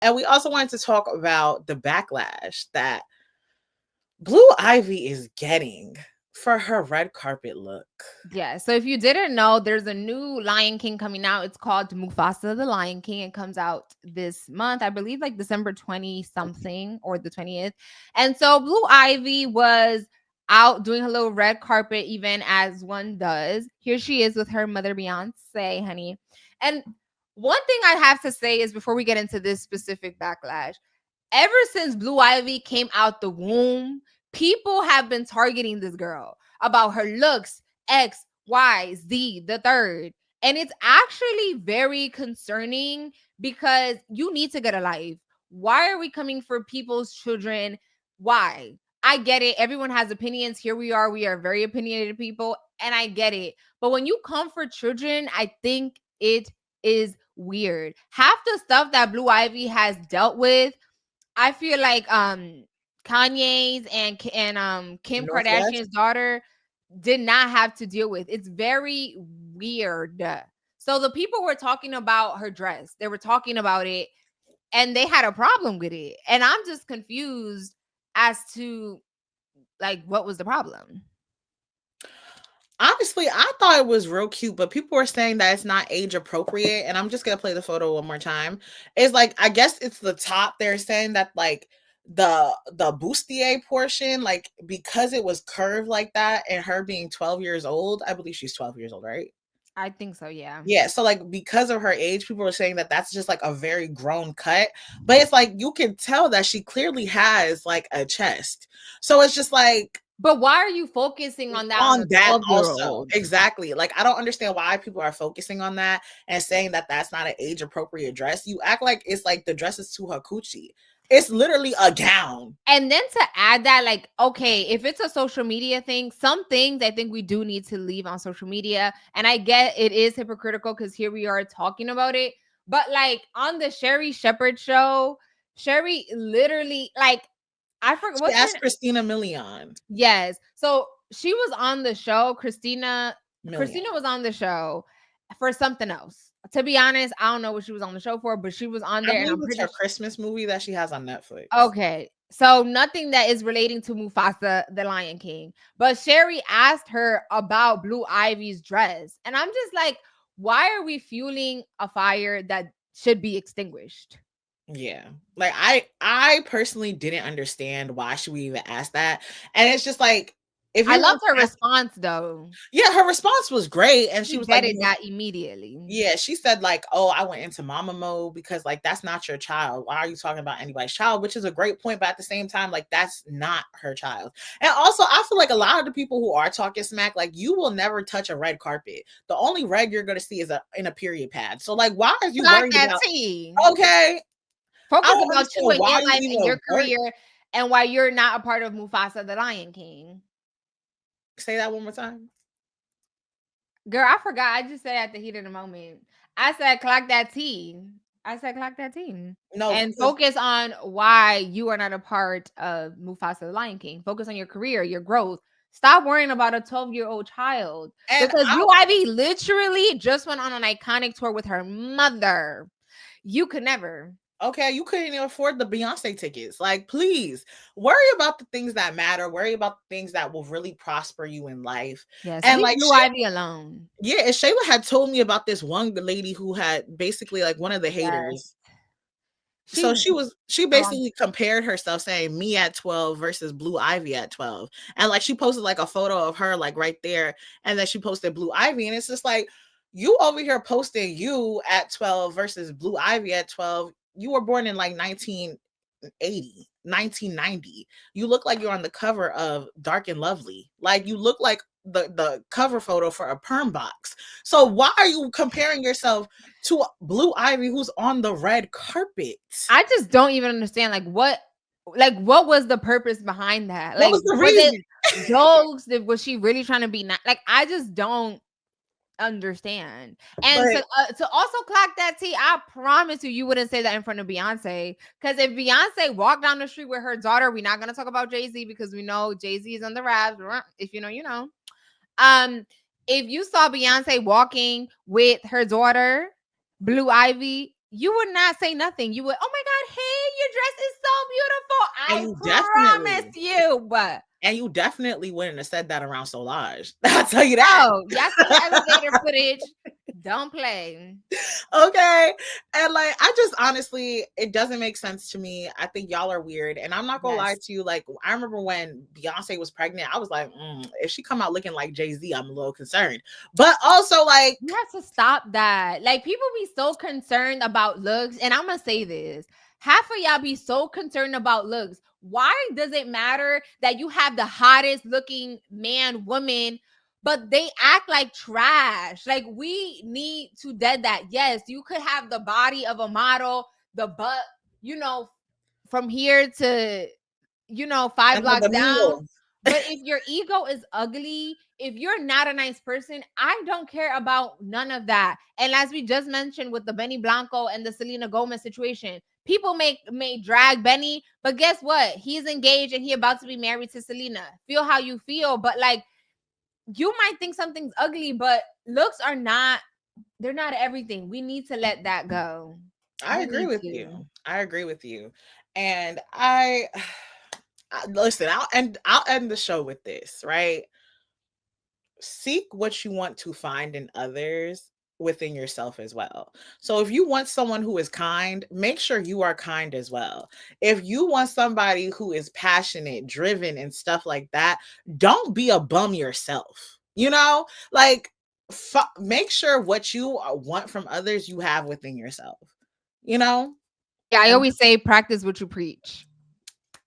And we also wanted to talk about the backlash that Blue Ivy is getting for her red carpet look. Yeah. So if you didn't know, there's a new Lion King coming out. It's called Mufasa the Lion King. It comes out this month, I believe, like December 20 something or the 20th. And so Blue Ivy was out doing her little red carpet event as one does. Here she is with her mother Beyonce, honey. And one thing I have to say is before we get into this specific backlash, ever since Blue Ivy came out the womb, people have been targeting this girl about her looks, X, Y, Z, the third. And it's actually very concerning because you need to get a life. Why are we coming for people's children? Why? I get it. Everyone has opinions. Here we are very opinionated people, and I get it. But when you come for children, I think it is weird. Half the stuff that Blue Ivy has dealt with, I feel like Kanye's and Kim Northwest. Kardashian's daughter did not have to deal with. It's very weird. So the people were talking about her dress. They were talking about it and they had a problem with it. And I'm just confused as to like what was the problem? Honestly, I thought it was real cute, but people were saying that it's not age appropriate. And I'm just gonna play the photo one more time. It's like, I guess it's the top. They're saying that like the bustier portion, like because it was curved like that, and her being 12 years old, I believe she's 12 years old, right? I think so, yeah. Yeah, so like because of her age, people were saying that that's just like a very grown cut, but it's like you can tell that she clearly has like a chest. So it's just like But why are you focusing on that on on a that 12-year also. old? Exactly. Like I don't understand why people are focusing on that and saying that that's not an age appropriate dress. You act like it's like the dress is to her coochie. It's literally a gown. And then to add that, like, okay, if it's a social media thing, some things I think we do need to leave on social media. And I get it is hypocritical because here we are talking about it. But like on the Sherry Shepherd show, Sherry literally, like, I forget She what's her asked Christina Milian. Yes. So she was on the show. Million. Christina was on the show for something else. To be honest, I don't know what she was on the show for, but she was on I there, and believe I'm it's pretty her Christmas movie that she has on Netflix. okay. So nothing that is relating to Mufasa, the Lion King. But Sherry asked her about Blue Ivy's dress. And I'm just like, why are we fueling a fire that should be extinguished? Yeah. Like I personally didn't understand why she would even ask that. And it's just like if I you're going loved her to ask, response though. yeah, her response was great. And she She was like, vetted that immediately. yeah, she said like, "Oh, I went into mama mode because like that's not your child. Why are you talking about anybody's child?" Which is a great point, but at the same time, like that's not her child. And also, I feel like a lot of the people who are talking smack, like you will never touch a red carpet. The only red you're gonna see is in a period pad. So like, why are you Clock worried that about? T. Okay, I Focus don't about you understand and why your you life and your even work. career and why you're not a part of Mufasa the Lion King. Say that one more time. Girl, I forgot. I just said at the heat of the moment. I said clock that T. I said clock that T. No, And focus on why you are not a part of Mufasa the Lion King. Focus on your career, your growth. Stop worrying about a 12-year-old child. and Because I Blue Ivy literally just went on an iconic tour with her mother. You could never. okay, you couldn't even afford the Beyonce tickets. Like, please worry about the things that matter. Worry about the things that will really prosper you in life. Yes, And leave like, Blue Ivy alone. yeah, and Shayla had told me about this one lady who had basically like one of the Yes. haters. So She she um, basically compared herself saying me at 12 versus Blue Ivy at 12. And like she posted like a photo of her like right there, and then she posted Blue Ivy, and it's just like you over here posting you at 12 versus Blue Ivy at 12. You were born in like 1980, 1990. You look like you're on the cover of Dark and Lovely. Like you look like the cover photo for a perm box. So why are you comparing yourself to Blue Ivy who's on the red carpet? I just don't even understand like what was the purpose behind that? What Like was the was it reason? jokes? Was she really trying to be not like I just don't understand. And But to also clock that T, I promise you wouldn't say that in front of Beyonce. Because if Beyonce walked down the street with her daughter, we're not gonna talk about Jay-Z because we know Jay-Z is on the raps. If you know, you know. Um, if you saw Beyonce walking with her daughter, Blue Ivy, you would not say nothing. You would, oh my God, hey, And your you dress is so beautiful. I definitely promise you. But and you definitely wouldn't have said that around Solange. I'll tell you that. oh, y'all see the elevator footage. Don't play. Okay. And like, I just honestly, it doesn't make sense to me. I think y'all are weird. And I'm not gonna lie Yes. to you. Like, I remember when Beyonce was pregnant, I was like, if she come out looking like Jay-Z, I'm a little concerned. But also, like, You have to stop that. Like, people be so concerned about looks, and I'm gonna say this: half of y'all be so concerned about looks. Why does it matter that you have the hottest looking man, woman, but they act like trash? Like, we need to dead that. Yes, you could have the body of a model, the butt, you know, from here to, you know, 5 blocks the down. meal. But if your ego is ugly, if you're not a nice person, I don't care about none of that. And as we just mentioned with the Benny Blanco and the Selena Gomez situation, people may drag Benny, but guess what? He's engaged and he about to be married to Selena. Feel how you feel, but like, you might think something's ugly, but looks are not, they're not everything. We need to let that go. I We agree need with to. you. I agree with you. And listen, I'll end the show with this, right? Seek what you want to find in others within yourself as well. So if you want someone who is kind, make sure you are kind as well. If you want somebody who is passionate, driven and stuff like that, don't be a bum yourself. You know? Like make sure what you want from others you have within yourself. You know? Yeah, I And always say practice what you preach.